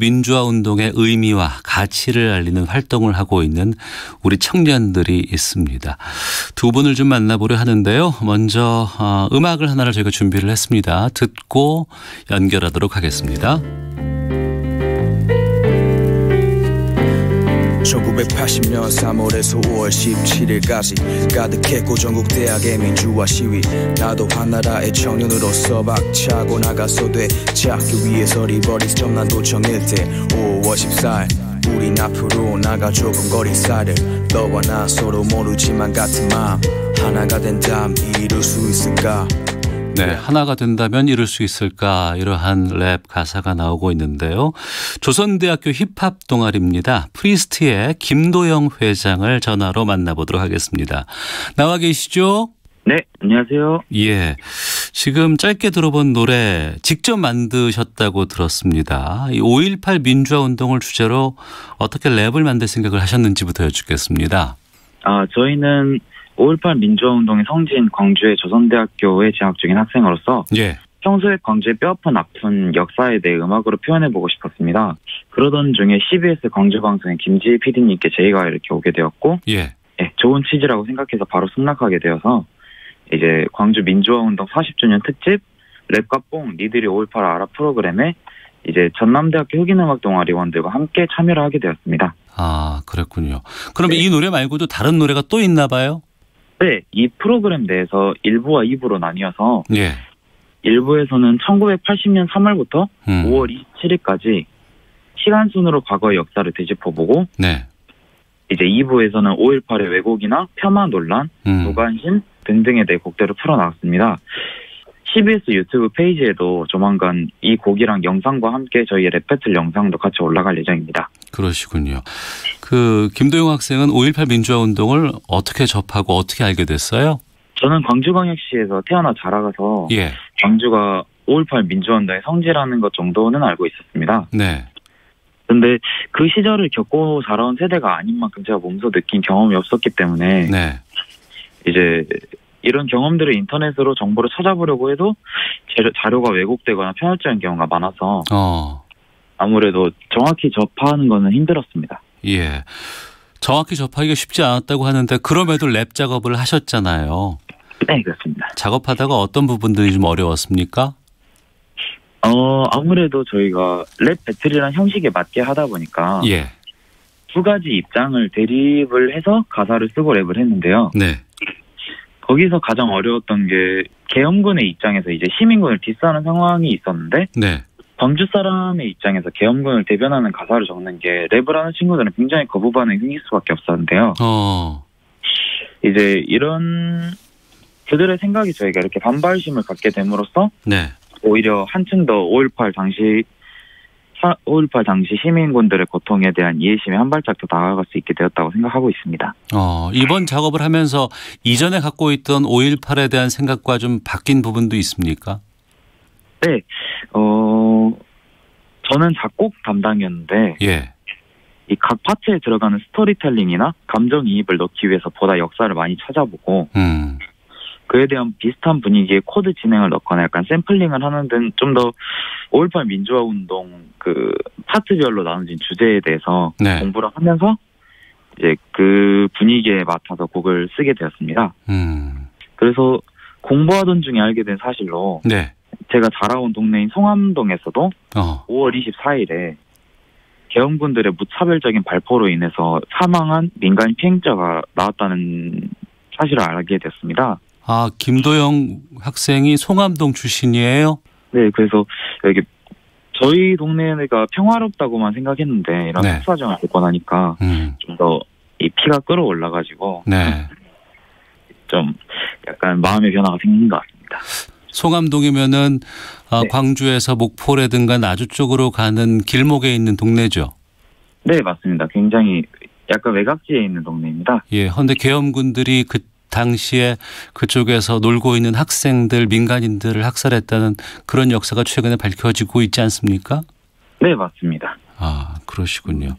민주화 운동의 의미와 가치를 알리는 활동을 하고 있는 우리 청년들이 있습니다. 두 분을 좀 만나보려 하는데요. 먼저 음악을 하나를 저희가 준비를 했습니다. 듣고 연결하도록 하겠습니다. 1980년 3월에서 5월 17일까지 가득했고 전국 대학의 민주화 시위. 나도 한나라의 청년으로서 박차고 나가서 되찾기 위해서 리버리스 전남도청 일대 5월 14일 우린 앞으로 나가 좁은 거리살을 너와 나 서로 모르지만 같은 마음 하나가 된다면 이룰 수 있을까. 네, 하나가 된다면 이룰 수 있을까, 이러한 랩 가사가 나오고 있는데요. 조선대학교 힙합 동아리입니다. 프리스트의 김도영 회장을 전화로 만나보도록 하겠습니다. 나와 계시죠? 네, 안녕하세요. 예, 지금 짧게 들어본 노래 직접 만드셨다고 들었습니다. 이 5.18 민주화 운동을 주제로 어떻게 랩을 만들 생각을 하셨는지부터 여쭙겠습니다. 저희는 5.18 민주화운동의 성지인 광주의 조선대학교에 재학 중인 학생으로서 평소에 광주의 뼈아픈 아픈 역사에 대해 음악으로 표현해보고 싶었습니다. 그러던 중에 CBS 광주방송의 김지희 PD님께 제의가 이렇게 오게 되었고 좋은 취지라고 생각해서 바로 승낙하게 되어서 이제 광주 민주화운동 40주년 특집 랩과 뽕 니들이 5.18 알아 프로그램에 이제 전남대학교 흑인음악 동아리원들과 함께 참여를 하게 되었습니다. 아, 그랬군요. 그럼 이 노래 말고도 다른 노래가 또 있나 봐요? 네, 이 프로그램 내에서 1부와 2부로 나뉘어서 1부에서는 1980년 3월부터 5월 27일까지 시간순으로 과거의 역사를 되짚어보고 이제 2부에서는 5.18의 왜곡이나 폄하 논란, 무관심 등등에 대해 곡들을 풀어나갔습니다. CBS 유튜브 페이지에도 조만간 이 곡이랑 영상과 함께 저희의 랩 배틀 영상도 같이 올라갈 예정입니다. 그러시군요. 김도영 학생은 5.18 민주화 운동을 어떻게 접하고 어떻게 알게 됐어요? 저는 광주광역시에서 태어나 자라가서 광주가 5.18 민주화 운동의 성지라는 것 정도는 알고 있었습니다. 그런데 그 시절을 겪고 자라온 세대가 아닌 만큼 제가 몸소 느낀 경험이 없었기 때문에 이제 이런 경험들을 인터넷으로 정보를 찾아보려고 해도 자료가 왜곡되거나 편협적인 경우가 많아서 아무래도 정확히 접하는 거는 힘들었습니다. 예, 정확히 접하기가 쉽지 않았다고 하는데 그럼에도 랩 작업을 하셨잖아요. 네, 그렇습니다. 작업하다가 어떤 부분들이 좀 어려웠습니까? 아무래도 저희가 랩 배틀이라는 형식에 맞게 하다 보니까 두 가지 입장을 대립을 해서 가사를 쓰고 랩을 했는데요. 거기서 가장 어려웠던 게 계엄군의 입장에서 이제 시민군을 디스하는 상황이 있었는데 광주 사람의 입장에서 계엄군을 대변하는 가사를 적는 게 랩을 하는 친구들은 굉장히 거부 반응일 수밖에 없었는데요. 이제 이런 그들의 생각이 저희가 이렇게 반발심을 갖게 됨으로써 오히려 한층 더 5.18 당시 시민군들의 고통에 대한 이해심에 한 발짝 더 나아갈 수 있게 되었다고 생각하고 있습니다. 이번 작업을 하면서 이전에 갖고 있던 5.18에 대한 생각과 좀 바뀐 부분도 있습니까? 네, 저는 작곡 담당이었는데 이 각 파트에 들어가는 스토리텔링이나 감정이입을 넣기 위해서 보다 역사를 많이 찾아보고 그에 대한 비슷한 분위기의 코드 진행을 넣거나 약간 샘플링을 하는 등 좀 더 5.18 민주화 운동 그 파트별로 나눠진 주제에 대해서 공부를 하면서 이제 그 분위기에 맞춰서 곡을 쓰게 되었습니다. 그래서 공부하던 중에 알게 된 사실로 제가 자라온 동네인 송암동에서도 5월 24일에 계엄군들의 무차별적인 발포로 인해서 사망한 민간 피행자가 나왔다는 사실을 알게 됐습니다. 아, 김도영 학생이 송암동 출신이에요? 네, 그래서 여기 저희 동네가 평화롭다고만 생각했는데 이런 특수화정을 겪고 나니까 좀 더 이 피가 끓어올라가지고 좀 약간 마음의 변화가 생긴 것 같습니다. 송암동이면은 광주에서 목포라든가 나주 쪽으로 가는 길목에 있는 동네죠? 네, 맞습니다. 굉장히 약간 외곽지에 있는 동네입니다. 예, 그런데 계엄군들이 그 당시에 그쪽에서 놀고 있는 학생들, 민간인들을 학살했다는 그런 역사가 최근에 밝혀지고 있지 않습니까? 네, 맞습니다. 아, 그러시군요.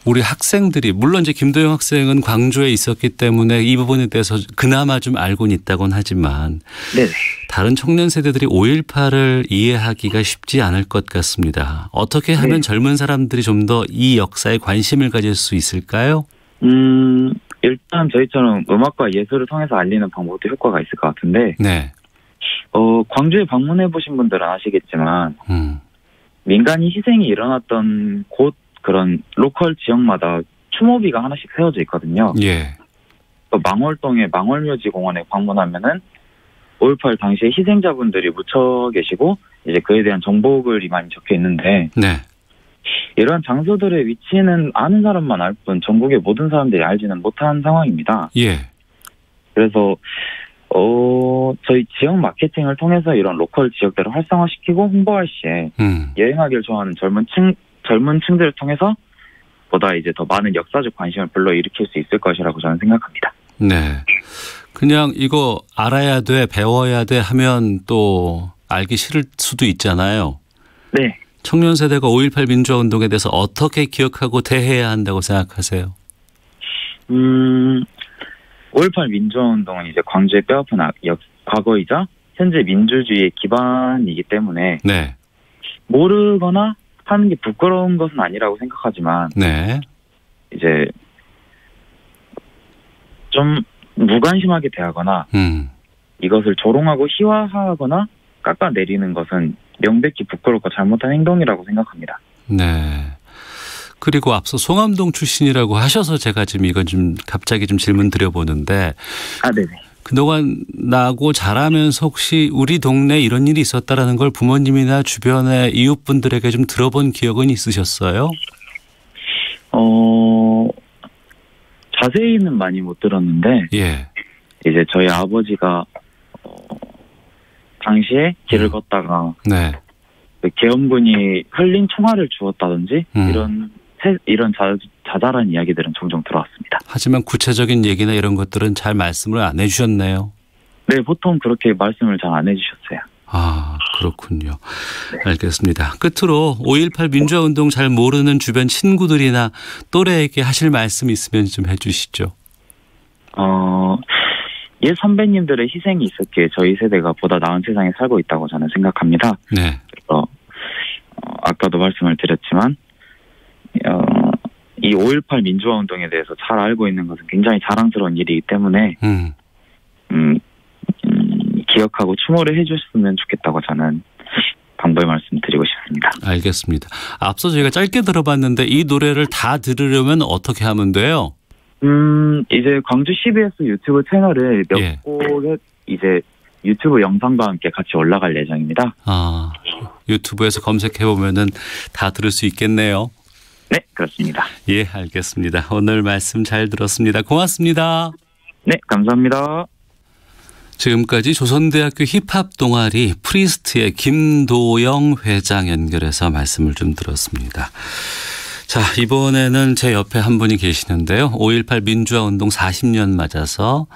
우리 학생들이 물론 이제 김도영 학생은 광주에 있었기 때문에 이 부분에 대해서 그나마 좀 알고는 있다곤 하지만 네네. 다른 청년 세대들이 5.18을 이해하기가 쉽지 않을 것 같습니다. 어떻게 하면 젊은 사람들이 좀 더 이 역사에 관심을 가질 수 있을까요? 일단 저희처럼 음악과 예술을 통해서 알리는 방법도 효과가 있을 것 같은데 네. 광주에 방문해 보신 분들은 아시겠지만 민간인 희생이 일어났던 곳 그런 로컬 지역마다 추모비가 하나씩 세워져 있거든요. 예. 망월동의 망월묘지공원에 방문하면은 5.18 당시에 희생자분들이 묻혀 계시고 이제 그에 대한 정보글이 많이 적혀 있는데 네. 이러한 장소들의 위치는 아는 사람만 알 뿐 전국의 모든 사람들이 알지는 못한 상황입니다. 예. 그래서 저희 지역 마케팅을 통해서 이런 로컬 지역들을 활성화시키고 홍보할 시에 여행하기를 좋아하는 젊은 층들을 통해서 보다 이제 더 많은 역사적 관심을 불러일으킬 수 있을 것이라고 저는 생각합니다. 네. 그냥 이거 알아야 돼, 배워야 돼 하면 또 알기 싫을 수도 있잖아요. 네. 청년 세대가 5.18 민주화운동에 대해서 어떻게 기억하고 대해야 한다고 생각하세요? 5.18 민주화운동은 이제 광주의 뼈아픈 과거이자 현재 민주주의의 기반이기 때문에 네. 모르거나 하는 게 부끄러운 것은 아니라고 생각하지만 네. 이제 좀 무관심하게 대하거나 이것을 조롱하고 희화화하거나 깎아내리는 것은 명백히 부끄럽고 잘못한 행동이라고 생각합니다. 네. 그리고 앞서 송암동 출신이라고 하셔서 제가 지금 이건 좀 갑자기 좀 질문 드려보는데. 네네. 그동안 나고 자라면서 혹시 우리 동네에 이런 일이 있었다라는 걸 부모님이나 주변의 이웃분들에게 좀 들어본 기억은 있으셨어요? 자세히는 많이 못 들었는데. 예. 이제 저희 아버지가 당시에 길을 걷다가 네. 그 계엄군이 흘린 총알을 주었다든지 이런 자잘한 이야기들은 종종 들어왔습니다. 하지만 구체적인 얘기나 이런 것들은 잘 말씀을 안 해주셨네요. 네, 보통 그렇게 말씀을 잘 안 해주셨어요. 그렇군요. 네. 알겠습니다. 끝으로 5.18 민주화운동 잘 모르는 주변 친구들이나 또래에게 하실 말씀 있으면 좀 해주시죠. 옛 선배님들의 희생이 있었기에 저희 세대가 보다 나은 세상에 살고 있다고 저는 생각합니다. 네. 그래서 아까도 말씀을 드렸지만 이 5.18 민주화운동에 대해서 잘 알고 있는 것은 굉장히 자랑스러운 일이기 때문에 기억하고 추모를 해주셨으면 좋겠다고 저는 당부의 말씀 드리고 싶습니다. 알겠습니다. 앞서 저희가 짧게 들어봤는데 이 노래를 다 들으려면 어떻게 하면 돼요? 이제 광주 CBS 유튜브 채널에 몇 곡의 이제 유튜브 영상과 함께 같이 올라갈 예정입니다. 유튜브에서 검색해보면은 다 들을 수 있겠네요. 네, 그렇습니다. 예, 알겠습니다. 오늘 말씀 잘 들었습니다. 고맙습니다. 네, 감사합니다. 지금까지 조선대학교 힙합 동아리 프리스트의 김도영 회장 연결해서 말씀을 좀 들었습니다. 자, 이번에는 제 옆에 한 분이 계시는데요. 5.18 민주화운동 40년 맞아서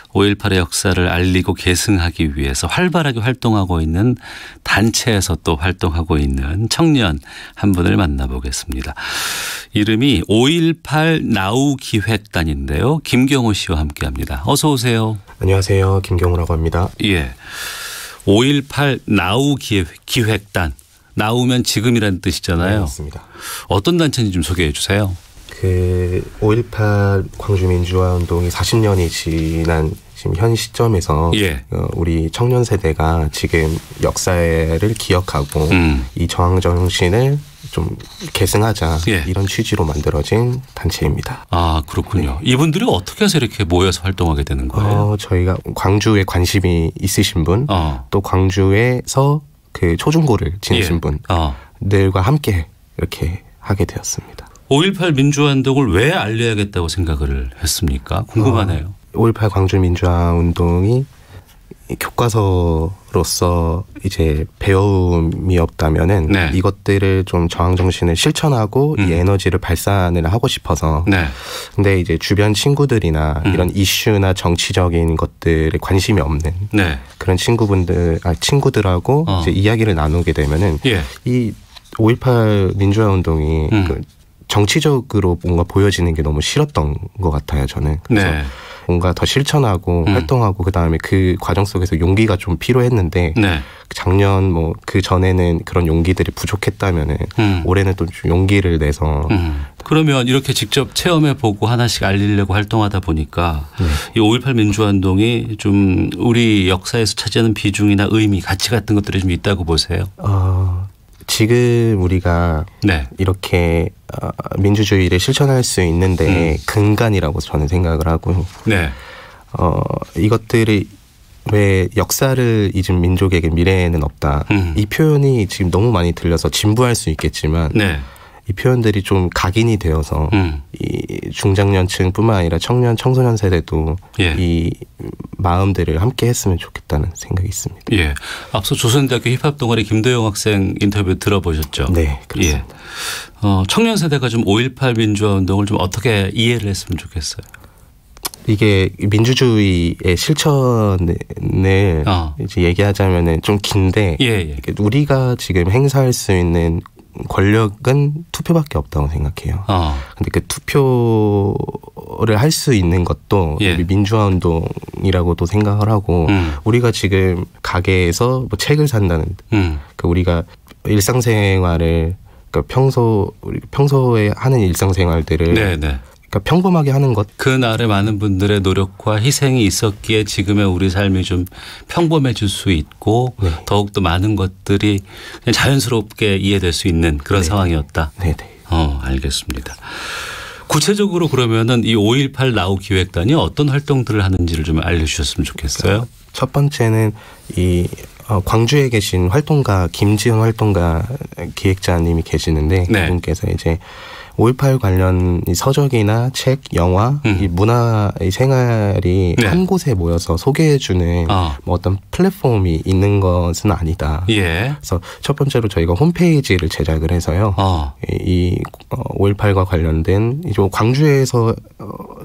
5.18의 역사를 알리고 계승하기 위해서 활발하게 활동하고 있는 단체에서 또 활동하고 있는 청년 한 분을 만나보겠습니다. 이름이 5.18 나우 기획단인데요. 김경호 씨와 함께합니다. 어서 오세요. 안녕하세요. 김경호라고 합니다. 예, 5.18 나우 기획단. 나우면 지금이라는 뜻이잖아요. 네, 맞습니다. 어떤 단체인지 좀 소개해 주세요. 5.18 광주민주화운동이 40년이 지난 지금 현 시점에서 우리 청년 세대가 지금 역사를 기억하고 이 저항 정신을 좀 계승하자 이런 취지로 만들어진 단체입니다. 그렇군요. 네. 이분들이 어떻게 해서 이렇게 모여서 활동하게 되는 거예요? 저희가 광주에 관심이 있으신 분, 또 광주에서 그 초중고를 지내신 분들과 함께 이렇게 하게 되었습니다. 5.18 민주화운동을 왜 알려야겠다고 생각을 했습니까? 궁금하네요. 5.18 광주민주화운동이 교과서로서 이제 배움이 없다면은 이것들을 좀 저항 정신을 실천하고 이 에너지를 발산을 하고 싶어서. 근데 이제 주변 친구들이나 이런 이슈나 정치적인 것들에 관심이 없는 그런 친구들하고 이제 이야기를 나누게 되면은 이 5.18 민주화운동이 정치적으로 뭔가 보여지는 게 너무 싫었던 것 같아요, 저는. 그래서 네. 뭔가 더 실천하고 활동하고 그다음에 그 과정 속에서 용기가 좀 필요했는데 네. 작년 뭐 그 전에는 그런 용기들이 부족했다면은 올해는 또 좀 용기를 내서 그러면 이렇게 직접 체험해보고 하나씩 알리려고 활동하다 보니까 이 5.18 민주화운동이 좀 우리 역사에서 차지하는 비중이나 의미, 가치 같은 것들이 좀 있다고 보세요? 지금 우리가 네. 이렇게 민주주의를 실천할 수 있는데 근간이라고 저는 생각을 하고요. 네. 이것들이 왜 역사를 잊은 민족에게 미래는 없다. 이 표현이 지금 너무 많이 들려서 진부할 수 있겠지만 네. 이 표현들이 좀 각인이 되어서 이 중장년층뿐만 아니라 청소년 세대도 예. 이 마음들을 함께 했으면 좋겠다는 생각이 있습니다. 예. 앞서 조선대학교 힙합 동아리 김도영 학생 인터뷰 들어보셨죠? 네, 그렇습니다. 예. 청년 세대가 좀 5.18 민주화 운동을 좀 어떻게 이해를 했으면 좋겠어요? 이게 민주주의의 실천을 이제 얘기하자면은 좀 긴데 예, 예. 우리가 지금 행사할 수 있는 권력은 투표밖에 없다고 생각해요. 근데 그 투표를 할 수 있는 것도 예. 민주화 운동이라고도 생각을 하고 우리가 지금 가게에서 뭐 책을 산다는 그 우리가 일상생활을 그러니까 평소에 하는 일상생활들을 네네. 그러니까 평범하게 하는 것. 그날에 많은 분들의 노력과 희생이 있었기에 지금의 우리 삶이 좀 평범해질 수 있고 네. 더욱더 많은 것들이 그냥 자연스럽게 이해될 수 있는 그런 네. 상황이었다. 네네. 알겠습니다. 구체적으로 그러면은 이 5.18 나우 기획단이 어떤 활동들을 하는지를 좀 알려주셨으면 좋겠어요. 첫 번째는 이 광주에 계신 활동가 김지은 활동가 기획자님이 계시는데 네. 그분께서 이제 5.18 관련 서적이나 책, 영화, 이 문화의 생활이 네. 한 곳에 모여서 소개해주는 뭐 어떤 플랫폼이 있는 것은 아니다. 예. 그래서 첫 번째로 저희가 홈페이지를 제작을 해서요. 이 5.18과 관련된 광주에서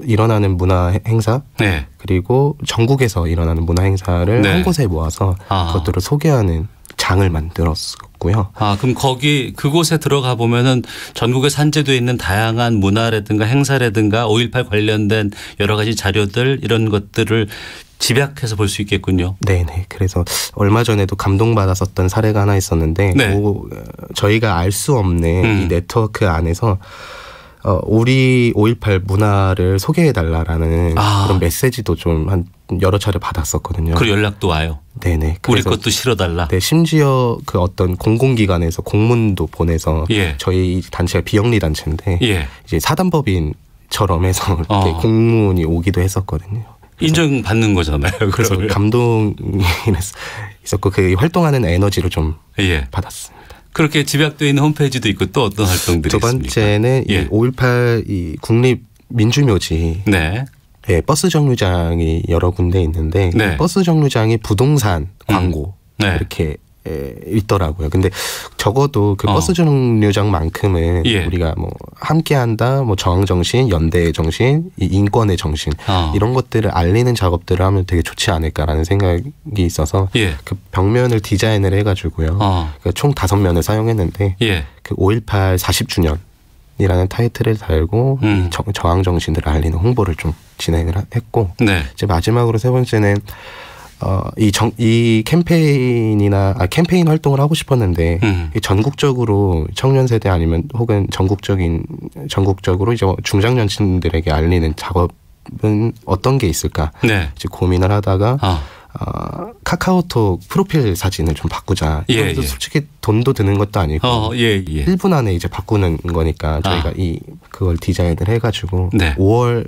일어나는 문화 행사 네. 그리고 전국에서 일어나는 문화 행사를 네. 한 곳에 모아서 그것들을 소개하는 장을 만들었고요. 그럼 그곳에 들어가 보면은 전국에 산재되어 있는 다양한 문화라든가 행사라든가 5.18 관련된 여러 가지 자료들 이런 것들을 집약해서 볼 수 있겠군요. 네네. 그래서 얼마 전에도 감동받았었던 사례가 하나 있었는데 네. 저희가 알 수 없는 이 네트워크 안에서 우리 5.18 문화를 소개해달라라는 그런 메시지도 좀 한 여러 차례 받았었거든요. 그 연락도 와요? 네네. 우리 것도 실어달라? 네. 심지어 그 어떤 공공기관에서 공문도 보내서 예. 저희 단체가 비영리 단체인데 예. 이제 사단법인처럼 해서 공문이 오기도 했었거든요. 인정받는 거잖아요. 그래서 감동이 있었고 그 활동하는 에너지를 좀 예. 받았습니다. 그렇게 집약되어 있는 홈페이지도 있고 또 어떤 활동들이 있습니까? 두 번째는 이 5.18 이 국립민주묘지 네. 네, 버스 정류장이 여러 군데 있는데 네. 버스 정류장이 부동산 광고 네. 이렇게 있더라고요. 근데 적어도 그 버스 정류장만큼은 예. 우리가 뭐 함께한다, 뭐 저항정신, 연대의 정신, 인권의 정신 이런 것들을 알리는 작업들을 하면 되게 좋지 않을까라는 생각이 있어서 예. 그 벽면을 디자인을 해가지고요. 그러니까 총 5면을 사용했는데 예. 그 5.18 40주년 이라는 타이틀을 달고 이 저항 정신들을 알리는 홍보를 좀 진행을 했고 네. 이제 마지막으로 세 번째는 이 캠페인 활동을 하고 싶었는데 전국적으로 청년 세대 아니면 혹은 전국적으로 이제 중장년층들에게 알리는 작업은 어떤 게 있을까 네. 이제 고민을 하다가 카카오톡 프로필 사진을 좀 바꾸자. 예, 예. 솔직히 돈도 드는 것도 아니고 1분 안에 이제 바꾸는 거니까 저희가 그걸 디자인을 해가지고 네. 4월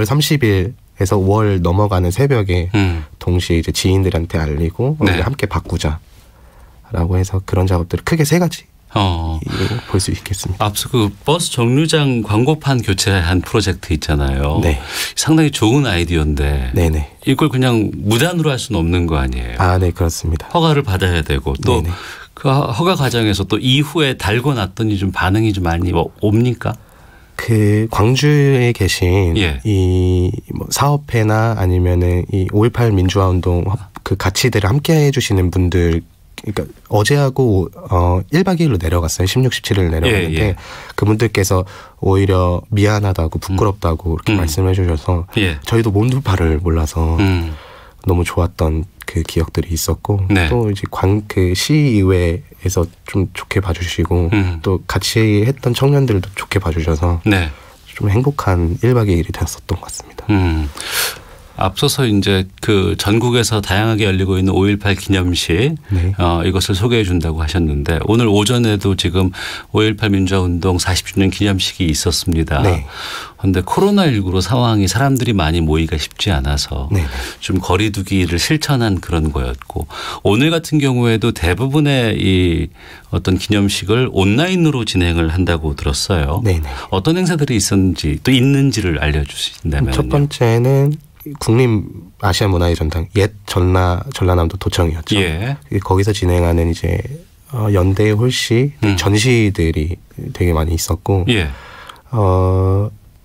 30일에서 5월 넘어가는 새벽에 동시에 이제 지인들한테 알리고 네. 함께 바꾸자라고 해서 그런 작업들을 크게 3가지. 볼 수 있겠습니다. 앞서 그 버스 정류장 광고판 교체한 프로젝트 있잖아요. 네. 상당히 좋은 아이디어인데 네네. 이걸 그냥 무단으로 할 수는 없는 거 아니에요? 네, 그렇습니다. 허가를 받아야 되고 또 그 허가 과정에서 또 이후에 달고 났더니 좀 반응이 좀 많이 옵니까? 그 광주에 계신 예. 이 뭐 사업회나 아니면은 이 5.18 민주화 운동 그 가치들을 함께 해주시는 분들 그러니까 어제하고 1박 2일로 내려갔어요. 16, 17일 내려갔는데 예. 그분들께서 오히려 미안하다고 부끄럽다고 이렇게 말씀해 주셔서 저희도 몸둘바를 몰라서 너무 좋았던 그 기억들이 있었고 네. 또 이제 그 시의회에서 좀 좋게 봐주시고 또 같이 했던 청년들도 좋게 봐주셔서 네. 좀 행복한 1박 2일이 되었었던 것 같습니다. 앞서서 이제 그 전국에서 다양하게 열리고 있는 5.18 기념식 네. 이것을 소개해 준다고 하셨는데 오늘 오전에도 지금 5.18 민주화운동 40주년 기념식이 있었습니다. 그런데 네. 코로나19로 상황이 사람들이 많이 모이기가 쉽지 않아서 네. 좀 거리 두기를 실천한 그런 거였고 오늘 같은 경우에도 대부분의 이 어떤 기념식을 온라인으로 진행을 한다고 들었어요. 네네. 어떤 행사들이 있었는지 또 있는지를 알려주신다면요. 첫 번째는 국립 아시아 문화의 전당 옛 전라남도 도청이었죠. 예. 거기서 진행하는 이제 연대 홀씨 전시들이 되게 많이 있었고, 예.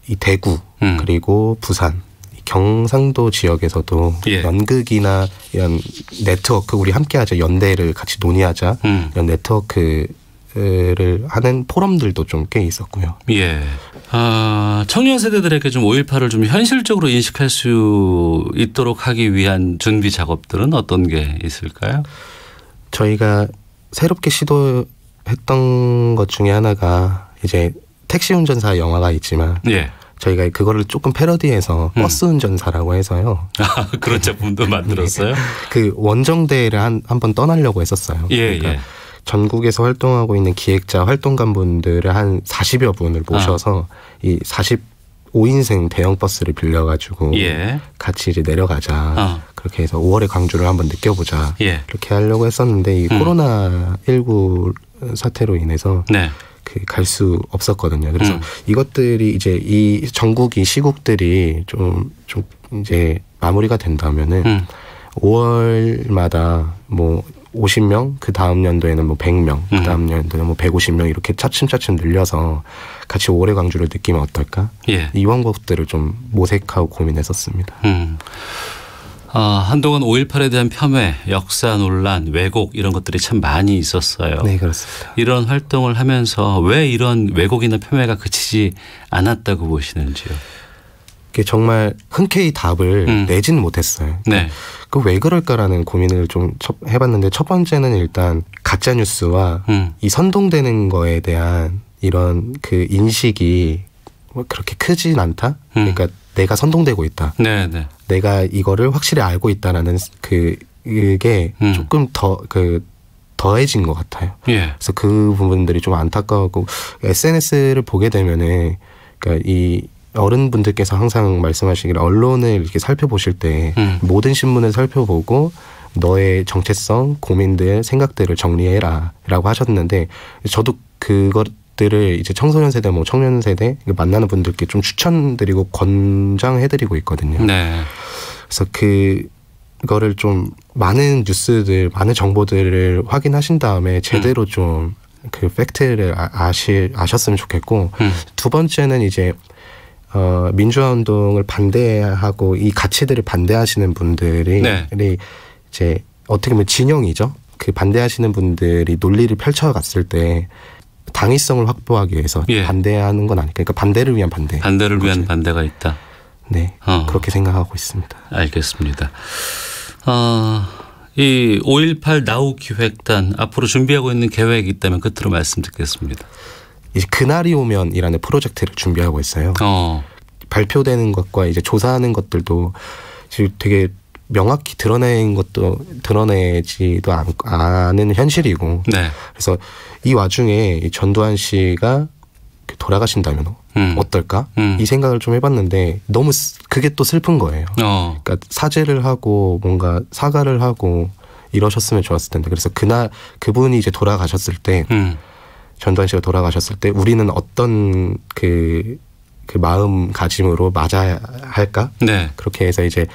이 대구 그리고 부산, 경상도 지역에서도 예. 연극이나 이런 네트워크 우리 함께하자 연대를 같이 논의하자 이런 네트워크. 를 하는 포럼들도 좀 꽤 있었고요. 예. 청년 세대들에게 좀 5.18을 좀 현실적으로 인식할 수 있도록 하기 위한 준비 작업들은 어떤 게 있을까요? 저희가 새롭게 시도했던 것 중에 하나가 이제 택시 운전사 영화가 있지만 예. 저희가 그거를 조금 패러디해서 버스 운전사라고 해서요. 그런 작품도 만들었어요? 네. 그 원정대를 한번 떠나려고 했었어요. 예, 그러니까 예. 전국에서 활동하고 있는 기획자, 활동가분들을 한 40여 분을 모셔서 이 45인승 대형 버스를 빌려가지고 예. 같이 이제 내려가자. 그렇게 해서 5월의 광주를 한번 느껴보자. 예. 이렇게 하려고 했었는데 이 코로나19 사태로 인해서 네. 갈 수 없었거든요. 그래서 이것들이 이제 이 전국이 시국들이 좀 이제 마무리가 된다면은 5월마다 뭐 50명, 그 다음 연도에는 뭐 100명, 그 다음 연도에는 뭐 150명 이렇게 차츰차츰 늘려서 같이 5월의 광주를 느끼면 어떨까? 예. 이 방법들을 좀 모색하고 고민했었습니다. 한동안 5.18에 대한 폄훼, 역사 논란, 왜곡 이런 것들이 참 많이 있었어요. 네, 그렇습니다. 이런 활동을 하면서 왜 이런 왜곡이나 폄훼가 그치지 않았다고 보시는지요? 정말 흔쾌히 답을 내지는 못했어요. 네. 왜 그럴까라는 고민을 좀 해봤는데 첫 번째는 일단 가짜 뉴스와 이 선동되는 거에 대한 이런 그 인식이 그렇게 크진 않다. 그러니까 내가 선동되고 있다. 네, 네. 내가 이거를 확실히 알고 있다라는 그게 조금 더해진 것 같아요. 예. 그래서 그 부분들이 좀 안타까웠고 SNS를 보게 되면은 그러니까 이 어른분들께서 항상 말씀하시기를 언론을 이렇게 살펴보실 때 모든 신문을 살펴보고 너의 정체성, 고민들, 생각들을 정리해라 라고 하셨는데 저도 그것들을 이제 청소년 세대, 뭐 청년 세대 만나는 분들께 좀 추천드리고 권장해드리고 있거든요. 네. 그래서 그거를 좀 많은 뉴스들, 많은 정보들을 확인하신 다음에 제대로 좀 그 팩트를 아셨으면 좋겠고 두 번째는 이제 민주화 운동을 반대하고 이 가치들을 반대하시는 분들이 네. 이제 어떻게 보면 진영이죠. 그 반대하시는 분들이 논리를 펼쳐갔을 때 당위성을 확보하기 위해서 예. 반대하는 건 아니니까. 그러니까 반대를 위한 반대. 반대를 위한 반대가 있다. 네, 그렇게 생각하고 있습니다. 알겠습니다. 이 5.18 나우 기획단 앞으로 준비하고 있는 계획이 있다면 끝으로 말씀 듣겠습니다. 이제 그날이 오면이라는 프로젝트를 준비하고 있어요. 발표되는 것과 이제 조사하는 것들도 지금 되게 명확히 드러내지도 않은 현실이고. 네. 그래서 이 와중에 전두환 씨가 돌아가신다면 어떨까? 이 생각을 좀 해봤는데 너무 그게 또 슬픈 거예요. 그러니까 사죄를 하고 뭔가 사과를 하고 이러셨으면 좋았을 텐데. 그래서 그분이 이제 돌아가셨을 때 전두환 씨가 돌아가셨을 때 우리는 어떤 그 마음가짐으로 맞아야 할까? 네. 그렇게 해서 이제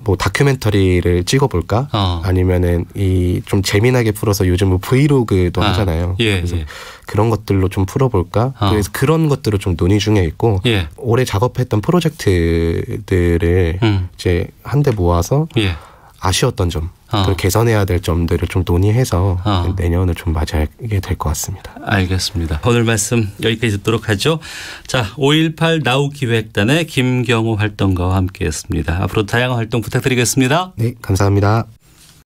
뭐 다큐멘터리를 찍어볼까? 아니면은 이 좀 재미나게 풀어서 요즘 뭐 브이로그도 하잖아요. 예, 그래서 예. 그런 것들로 좀 풀어볼까? 그래서 그런 것들을 좀 논의 중에 있고 예. 올해 작업했던 프로젝트들을 이제 한데 모아서 예. 아쉬웠던 점, 개선해야 될 점들을 좀 논의해서 내년을 좀 맞이하게 될 것 같습니다. 알겠습니다. 오늘 말씀 여기까지 듣도록 하죠. 자, 5.18 나우 기획단의 김경호 활동가와 함께했습니다. 앞으로 다양한 활동 부탁드리겠습니다. 네, 감사합니다.